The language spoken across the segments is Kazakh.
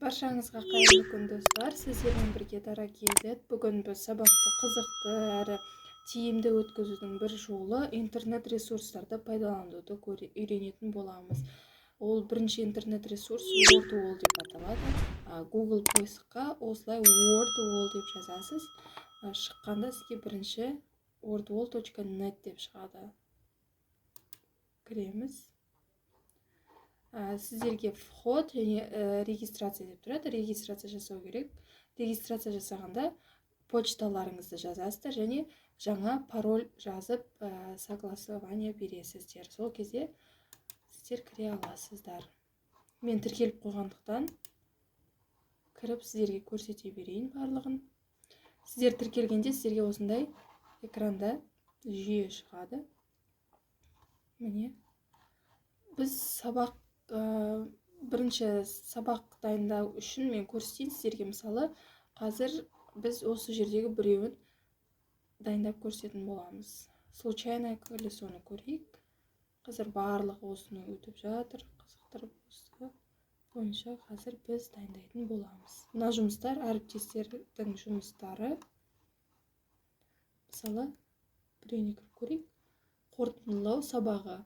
Баршаңызға қайырлы күн достар. Сіздермен бірге Дара KZ. Бүгін біз сабақты қызықты әрі тиімді өткізудің бір жолы интернет ресурстарды пайдалануды үйренетін боламыз. Ол бірінші интернет ресурс WordWall деп аталады. Google поисққа осылай WordWall деп жазасыз. Шыққанда сізге бірінші wordwall.net деп шығады. Кіреміз. Сіздерге вход және регистрация деп тұрады. Регистрация жасау керек. Регистрация жасағанда почталарыңызды жазасыздар және жаңа пароль жазып согласование бересіздер. Сол кезде сіздер кіре аласыздар. Мен тіркеліп қойғандықтан кіріп сіздерге көрсете берейін барлығын. Сіздер тіркелгенде сіздерге осындай экранда жүйе шығады. Міне біз бірінші сабақ дайындау үшін мен көрсетейін сіздерге. Мысалы, қазір біз осы жердегі біреуін дайындап көрсететін боламыз. Случайное колесоны көрейік. Қазір барлығы осыны өтіп жатыр. Қызықтырып осы бойынша қазір біз дайындайтын боламыз. Мына жұмыстар әріптестердің жұмыстары. Мысалы, біреуіне көрейік. Қорытындылау сабағы.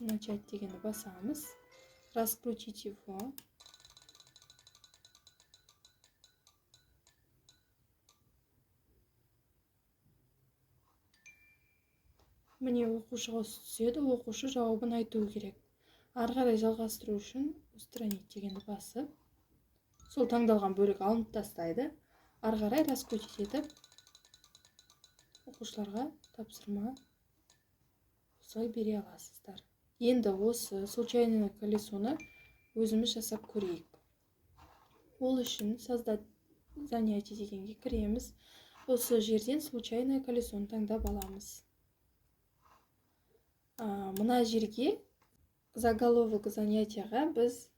Начать дегенді басамыз. Раскрутить его. Міне оқушыға түседі. Оқушы жауабын айту керек. Ары қарай жалғастыру үшін устранить дегенді басып, сол таңдалған бөлік алынып тастайды. Ары қарай раскрутить етіп, оқушыларға тапсырма осылай бере аласыздар. Енді осы случайное колесоны өзіміз жасап көрейік. Ол үшін создать занятие дегенге кіреміз. Осы жерден случайное колесоны таңдап аламыз. Мына жерге заголовок занятияға біз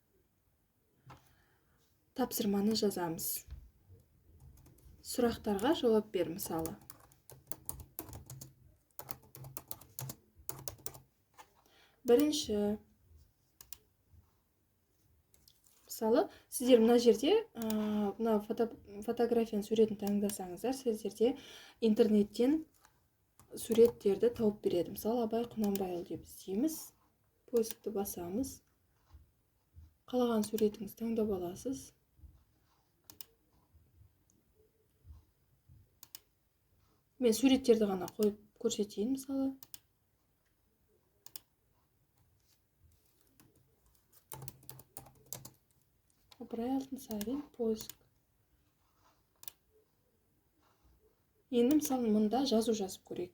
тапсырманы жазамыз. Сұрақтарға жауап бер, мысалы. Бірінші, мысалы, сіздер мына жерде мына фотографияның суретін таңдасаңыздар, сіздерде интернеттен суреттерді тауып береді. Мысалы, Абай Құнанбайұлы деп іздейміз. Поискті басамыз. Қалаған суретіңізді таңдап аласыз. Мен суреттерді ғана қойып көрсетейін, мысалы. Ыбырай Алтынсарин, поиск. Енді мысалы мұнда жазу жазып көрейік.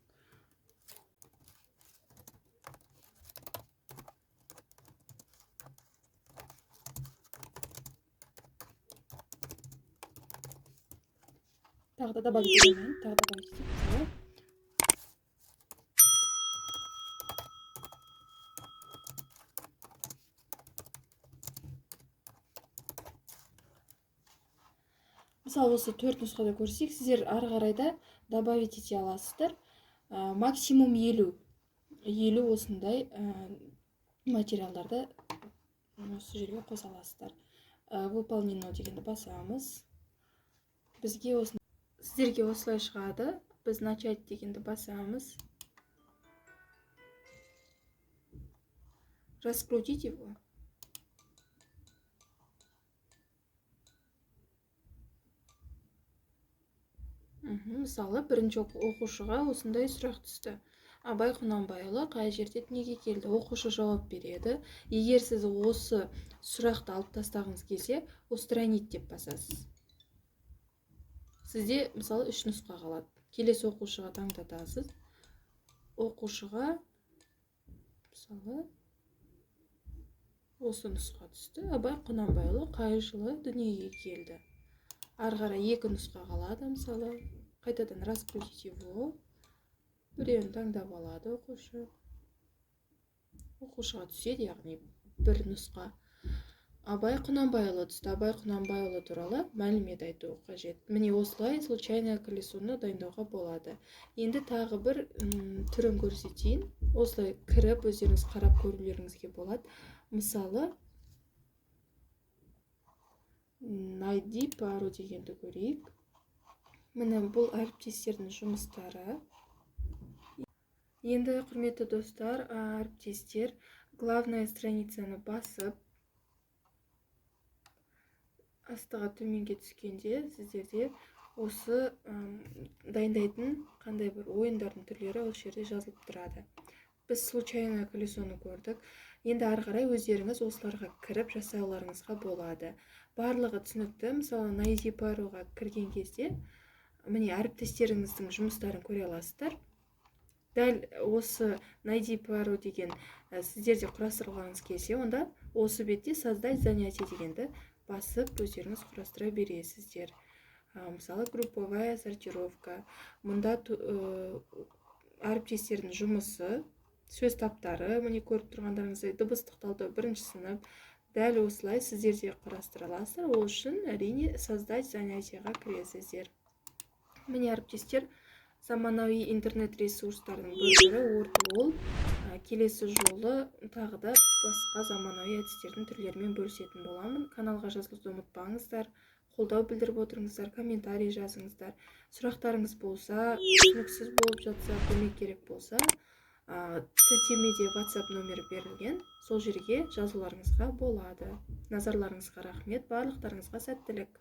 Тағы да добавить етейін. Тағы да добавить етейін. Мысалы, осы төрт нұсқада көрсек, сіздер ары қарайда добавить ете аласыздар. Максимум 50 осындай материалдарды осы жерге қоса аласыздар. Выполнено дегенді басамыз. Сіздерге осылай шығады. Біз начать дегенді басамыз. Раскрутить его. Мысалы, бірінші оқушыға осындай сұрақ түсті. Абай Құнанбайұлы қай жерде дүниеге келді? Оқушы жауап береді. Егер сіз осы сұрақты алып тастағыңыз келсе, устранить деп басасыз. Сізде, мысалы, 3 нұсқа қалады. Келесі оқушыға таңдатасыз. Оқушыға, мысалы, осы нұсқа түсті. Абай Құнанбайұлы қай жылы дүниеге келді? Ары қарай 2 нұсқа қалады, мысалы. Қайтадан раскрутить его. Біреуін таңдап алады оқушы. Оқушыға түседі, яғни 1 нұсқа. Абай Құнанбайұлы түсті. Абай Құнанбайұлы туралы мәлімет айту қажет. Міне осылай случайное колесоны дайындауға болады. Енді тағы бір түрін көрсетейін. Осылай кіріп өздеріңіз қарап көрулеріңізге болады. Мысалы, найди пару дегенді көрейік. Міне бұл әріптестердің жұмыстары. Енді құрметті достар, әріптестер, главная страницаны басып астыға төменге түскенде сіздерде осы дайындайтын қандай бір ойындардың түрлері ол жерде жазылып тұрады. Біз случайное колесоны көрдік. Енді ары қарай өздеріңіз осыларға кіріп жасауларыңызға болады. Барлығы түсінікті. Мысалы, найди паруға кірген кезде міне әріптестеріңіздің жұмыстарын көре аласыздар. Дәл осы найди пару деген сіздерде құрастырылғаныңыз келсе, онда осы бетте создать занятие дегенді басып өздеріңіз құрастыра бересіздер. Мысалы, групповая сортировка. Мұнда әріптестердің жұмысы, сөз таптары, міне көріп тұрғандарыңыздай дыбыстық талдау бірінші сынып. Дәл осылай сіздерде құрастыра аласыздар. Ол үшін әрине создать занятиеға кіресіздер. Міне әріптестер, заманауи интернет ресурстардың бір түрі Wordwall. Келесі жолы тағы да басқа заманауи әдістердің түрлерімен бөлісетін боламын. Каналға жазылуды ұмытпаңыздар. Қолдау білдіріп отырыңыздар, комментарий жазыңыздар. Сұрақтарыңыз болса, түсініксіз болып жатса, көмек керек болса, сілтемеде WhatsApp номері берілген, сол жерге жазуларыңызға болады. Назарларыңызға рахмет, барлықтарыңызға сәттілік.